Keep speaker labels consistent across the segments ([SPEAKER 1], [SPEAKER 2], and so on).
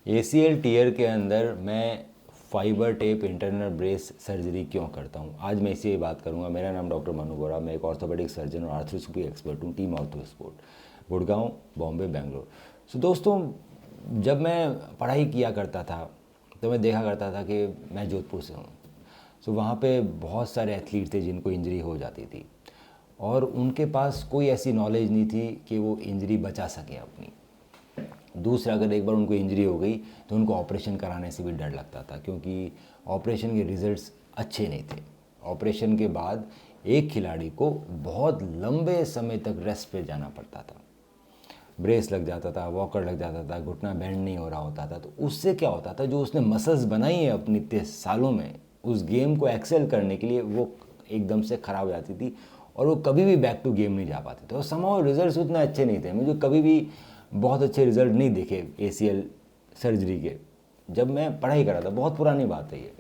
[SPEAKER 1] ACL tier के अंदर मैं fibre tape internal brace surgery क्यों करता हूँ, आज मैं इसी बात करूँगा। मेरा नाम डॉक्टर मनु बोरा, मैं एक ऑर्थोपेडिक सर्जन और आर्थ्रोस्कोपी एक्सपर्ट हूँ, team ortho sport, Gurgaon, Bombay, Bangalore. So दोस्तों, जब मैं पढ़ाई किया करता था तो मैं देखा करता था कि मैं जोधपुर से हूँ। सो वहाँ पे बहुत सारे एथलीट थे जिनको इंजरी हो जाती थी और उनके पास कोई ऐसी नॉलेज नहीं थी कि वो इंजरी बचा सकें अपनी। दूसरा, अगर एक बार उनको इंजरी हो गई तो उनको ऑपरेशन कराने से भी डर लगता था, क्योंकि ऑपरेशन के रिजल्ट्स अच्छे नहीं थे। ऑपरेशन के बाद एक खिलाड़ी को बहुत लंबे समय तक रेस्ट पे जाना पड़ता था, ब्रेस लग जाता था, वॉकर लग जाता था, घुटना बेंड नहीं हो रहा होता था। तो उससे क्या होता था, जो उसने मसल्स बनाई है अपनी इतने सालों में उस गेम को एक्सेल करने के लिए, वो एकदम से ख़राब हो जाती थी और वो कभी भी बैक टू गेम नहीं जा पाते थे। और समाव रिजल्ट्स उतने अच्छे नहीं थे, मुझे कभी भी बहुत अच्छे रिजल्ट नहीं दिखे ACL सर्जरी के, जब मैं पढ़ाई कर रहा था। बहुत पुरानी बात है ये,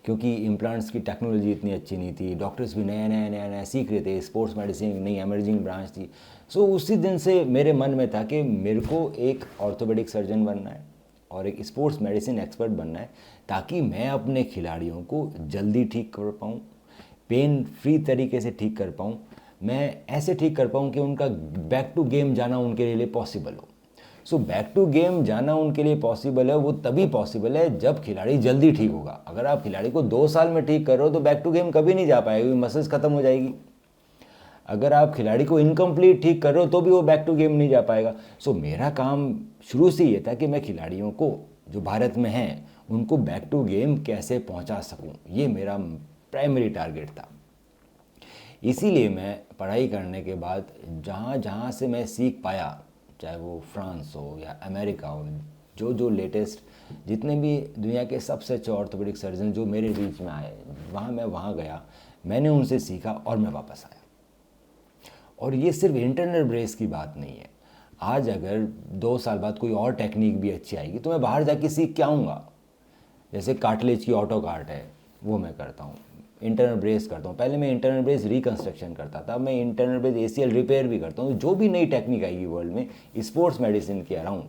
[SPEAKER 1] क्योंकि इम्प्लांट्स की टेक्नोलॉजी इतनी अच्छी नहीं थी, डॉक्टर्स भी नया नया सीख रहे थे, स्पोर्ट्स मेडिसिन नई एमर्जिंग ब्रांच थी। सो उसी दिन से मेरे मन में था कि मेरे को एक ऑर्थोपेडिक सर्जन बनना है और एक स्पोर्ट्स मेडिसिन एक्सपर्ट बनना है, ताकि मैं अपने खिलाड़ियों को जल्दी ठीक कर पाऊँ, पेन फ्री तरीके से ठीक कर पाऊँ, मैं ऐसे ठीक कर पाऊँ कि उनका बैक टू गेम जाना उनके लिए पॉसिबल हो। सो बैक टू गेम जाना उनके लिए पॉसिबल है, वो तभी पॉसिबल है जब खिलाड़ी जल्दी ठीक होगा। अगर आप खिलाड़ी को 2 साल में ठीक कर रहे हो तो बैक टू गेम कभी नहीं जा पाएगी, मसल्स खत्म हो जाएगी। अगर आप खिलाड़ी को इनकम्प्लीट ठीक कर रहे हो तो भी वो बैक टू गेम नहीं जा पाएगा। सो मेरा काम शुरू से ये था कि मैं खिलाड़ियों को जो भारत में हैं उनको बैक टू गेम कैसे पहुंचा सकूं, ये मेरा प्राइमरी टारगेट था। इसीलिए मैं पढ़ाई करने के बाद जहाँ जहाँ से मैं सीख पाया, चाहे वो फ्रांस हो या अमेरिका हो, जो जो लेटेस्ट जितने भी दुनिया के सबसे अच्छे ऑर्थोपेडिक सर्जन जो मेरे रीच में आए, मैं वहाँ गया, मैंने उनसे सीखा और मैं वापस आया। और ये सिर्फ इंटरनल ब्रेस की बात नहीं है। आज अगर 2 साल बाद कोई और टेक्निक भी अच्छी आएगी तो मैं बाहर जाके सीख के आऊँगा। जैसे कार्टिलेज की ऑटो कार्ट है, वो मैं करता हूँ, इंटरनल ब्रेस करता हूँ। पहले मैं इंटरनल ब्रेस रिकन्स्ट्रक्शन करता था, मैं इंटरनल ब्रेस ACL रिपेयर भी करता हूँ। जो भी नई टेक्निक आएगी वर्ल्ड में स्पोर्ट्स मेडिसिन के अराउंड,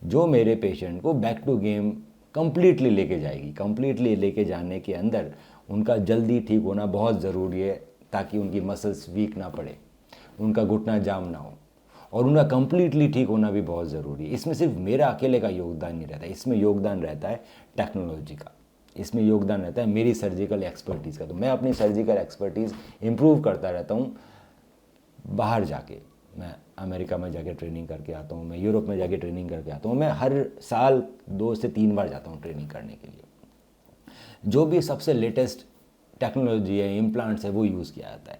[SPEAKER 1] जो मेरे पेशेंट को बैक टू गेम कम्प्लीटली लेके जाएगी, कम्प्लीटली लेके जाने के अंदर उनका जल्दी ठीक होना बहुत ज़रूरी है, ताकि उनकी मसल्स वीक ना पड़े, उनका घुटना जाम ना हो, और उनका कम्प्लीटली ठीक होना भी बहुत ज़रूरी है। इसमें सिर्फ मेरा अकेले का योगदान नहीं रहता, इसमें योगदान रहता है टेक्नोलॉजी का, इसमें योगदान रहता है मेरी सर्जिकल एक्सपर्टीज़ का। तो मैं अपनी सर्जिकल एक्सपर्टीज़ इम्प्रूव करता रहता हूँ। बाहर जाके मैं अमेरिका में जाके ट्रेनिंग करके आता हूँ, मैं यूरोप में जाके ट्रेनिंग करके आता हूँ, मैं हर साल 2 से 3 बार जाता हूँ ट्रेनिंग करने के लिए। जो भी सबसे लेटेस्ट टेक्नोलॉजी है, इम्प्लांट्स है, वो यूज़ किया जाता है।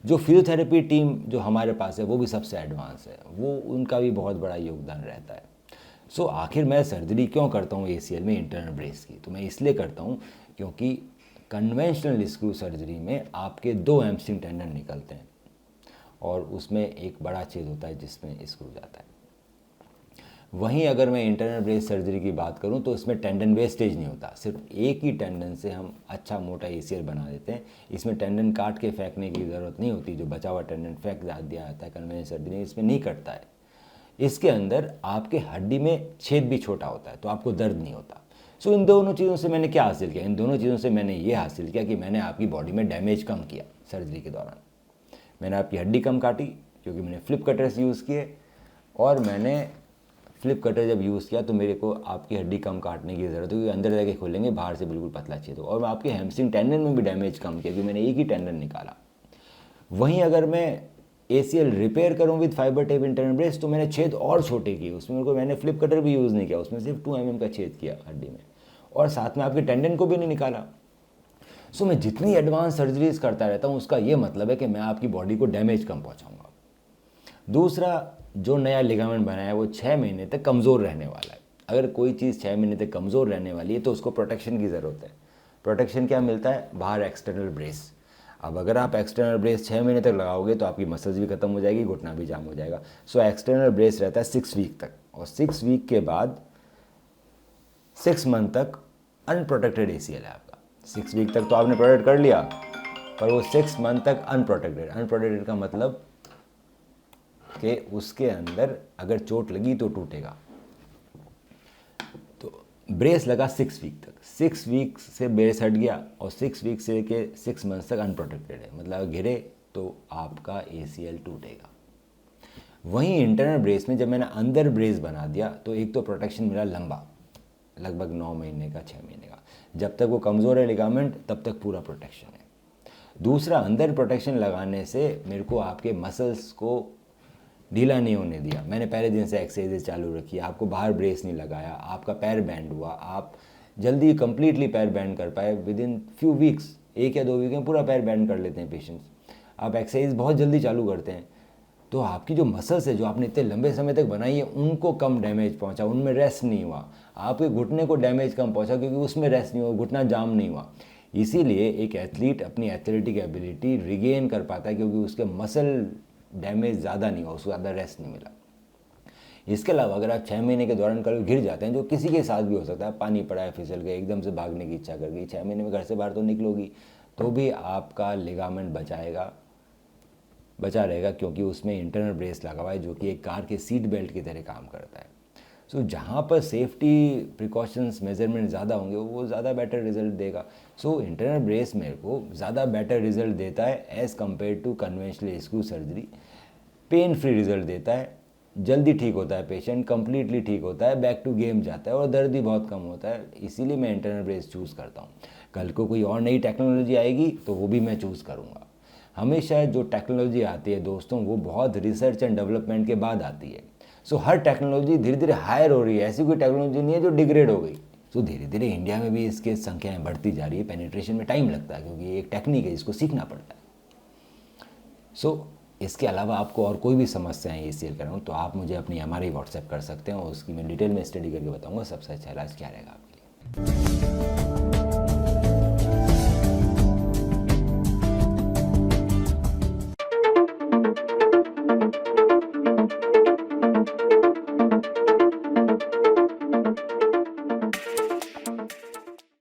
[SPEAKER 1] जो फिजियोथेरेपी टीम जो हमारे पास है वो भी सबसे एडवांस है, वो उनका भी बहुत बड़ा योगदान रहता है। सो आखिर मैं सर्जरी क्यों करता हूँ ACL में इंटरनल ब्रेस की, तो मैं इसलिए करता हूँ क्योंकि कन्वेंशनल स्क्रू सर्जरी में आपके 2 हैमस्ट्रिंग टेंडन निकलते हैं और उसमें एक बड़ा छेद होता है जिसमें स्क्रू जाता है। वहीं अगर मैं इंटरनल ब्रेस सर्जरी की बात करूं तो इसमें टेंडन वेस्टेज नहीं होता, सिर्फ एक ही टेंडन से हम अच्छा मोटा ACL बना देते हैं। इसमें टेंडन काट के फेंकने की ज़रूरत नहीं होती, जो बचा हुआ टेंडन फेंक दिया जाता है कन्वेंशनल सर्जरी इसमें नहीं कटता है। इसके अंदर आपके हड्डी में छेद भी छोटा होता है तो आपको दर्द नहीं होता। सो इन दोनों चीज़ों से मैंने क्या हासिल किया, इन दोनों चीज़ों से मैंने ये हासिल किया कि मैंने आपकी बॉडी में डैमेज कम किया। सर्जरी के दौरान मैंने आपकी हड्डी कम काटी क्योंकि मैंने फ्लिप कटर्स यूज़ किए, और मैंने फ्लिप कटर जब यूज़ किया तो मेरे को आपकी हड्डी कम काटने की ज़रूरत है, क्योंकि अंदर जाके खोलेंगे, बाहर से बिल्कुल पतला छेद हो। और मैं आपके हैमस्ट्रिंग टेंडन में भी डैमेज कम किया क्योंकि मैंने एक ही टेंडन निकाला। वहीं अगर मैं ACL रिपेयर करूँ with fibre tape internal brace तो मैंने छेद और छोटे किए, उसमें मैंने फ्लिप कटर भी यूज़ नहीं किया, उसमें सिर्फ 2 mm का छेद किया हड्डी में, और साथ में आपके टेंडन को भी नहीं निकाला। सो मैं जितनी एडवांस सर्जरीज करता रहता हूँ उसका ये मतलब है कि मैं आपकी बॉडी को डैमेज कम पहुँचाऊँगा। दूसरा, जो नया लिगामेंट बनाया है वो 6 महीने तक कमज़ोर रहने वाला है। अगर कोई चीज़ 6 महीने तक कमज़ोर रहने वाली है तो उसको प्रोटेक्शन की ज़रूरत है। प्रोटेक्शन क्या मिलता है, बाहर एक्सटर्नल ब्रेस। अब अगर आप एक्सटर्नल ब्रेस 6 महीने तक लगाओगे तो आपकी मसल्स भी खत्म हो जाएगी, घुटना भी जाम हो जाएगा। सो एक्सटर्नल ब्रेस रहता है 6 वीक तक, और 6 वीक के बाद 6 मंथ तक अनप्रोटेक्टेड ACL है आपका। 6 वीक तक तो आपने प्रोटेक्ट कर लिया, पर वो 6 मंथ तक अनप्रोटेक्टेड। अनप्रोटेक्टेड का मतलब कि उसके अंदर अगर चोट लगी तो टूटेगा, ब्रेस लगा 6 वीक तक, 6 वीक से ब्रेस हट गया और 6 वीक से लेके 6 मंथ्स तक अनप्रोटेक्टेड है, मतलब गिरे तो आपका ACL टूटेगा। वहीं इंटरनल ब्रेस में जब मैंने अंदर ब्रेस बना दिया तो एक तो प्रोटेक्शन मिला लंबा, लगभग 9 महीने का, 6 महीने का, जब तक वो कमज़ोर है लिगामेंट तब तक पूरा प्रोटेक्शन है। दूसरा, अंदर प्रोटेक्शन लगाने से मेरे को आपके मसल्स को ढीला नहीं होने दिया। मैंने पहले दिन से एक्सरसाइज चालू रखी, आपको बाहर ब्रेस नहीं लगाया, आपका पैर बैंड हुआ, आप जल्दी कंप्लीटली पैर बैंड कर पाए। विद इन फ्यू वीक्स, 1 या 2 वीक में पूरा पैर बैंड कर लेते हैं पेशेंट्स। आप एक्सरसाइज बहुत जल्दी चालू करते हैं तो आपकी जो मसल्स है जो आपने इतने लंबे समय तक बनाई है उनको कम डैमेज पहुंचा, उनमें रेस्ट नहीं हुआ। आपके घुटने को डैमेज कम पहुंचा क्योंकि उसमें रेस्ट नहीं हुआ, घुटना जाम नहीं हुआ। इसीलिए एक एथलीट अपनी एथलेटिक एबिलिटी रिगेन कर पाता है क्योंकि उसके मसल डैमेज ज़्यादा नहीं हुआ, उसको ज़्यादा रेस्ट नहीं मिला। इसके अलावा अगर आप 6 महीने के दौरान कभी गिर जाते हैं, जो किसी के साथ भी हो सकता है, पानी पड़ा है, फिसल गए, एकदम से भागने की इच्छा कर गई, 6 महीने में घर से बाहर तो निकलोगी, तो भी आपका लिगामेंट बचा रहेगा क्योंकि उसमें इंटरनल ब्रेस लगा हुआ है जो कि एक कार के सीट बेल्ट की तरह काम करता है। सो जहाँ पर सेफ्टी प्रिकॉशंस मेजरमेंट ज़्यादा होंगे वो ज़्यादा बेटर रिजल्ट देगा। सो इंटरनल ब्रेस मेरे को ज़्यादा बेटर रिजल्ट देता है as compare to conventional screw surgery. Pain free result देता है, जल्दी ठीक होता है पेशेंट, कम्प्लीटली ठीक होता है, बैक टू गेम जाता है और दर्द भी बहुत कम होता है। इसीलिए मैं इंटरनल ब्रेस चूज़ करता हूँ। कल को कोई और नई टेक्नोलॉजी आएगी तो वो भी मैं चूज़ करूँगा। हमेशा जो टेक्नोलॉजी आती है दोस्तों वो बहुत रिसर्च एंड डेवलपमेंट के बाद आती है। सो हर टेक्नोलॉजी धीरे धीरे हायर हो रही है, ऐसी कोई टेक्नोलॉजी नहीं है जो डिग्रेड हो गई। सो धीरे धीरे इंडिया में भी इसके संख्याएं बढ़ती जा रही है। पेनिट्रेशन में टाइम लगता है क्योंकि ये एक टेक्निक है, इसको सीखना पड़ता है। सो इसके अलावा आपको और कोई भी समस्याएं ACL कर रहा हूँ तो आप मुझे अपनी MRI व्हाट्सएप कर सकते हैं और उसकी मैं डिटेल में स्टडी करके बताऊँगा सबसे अच्छा इलाज क्या रहेगा आपके लिए।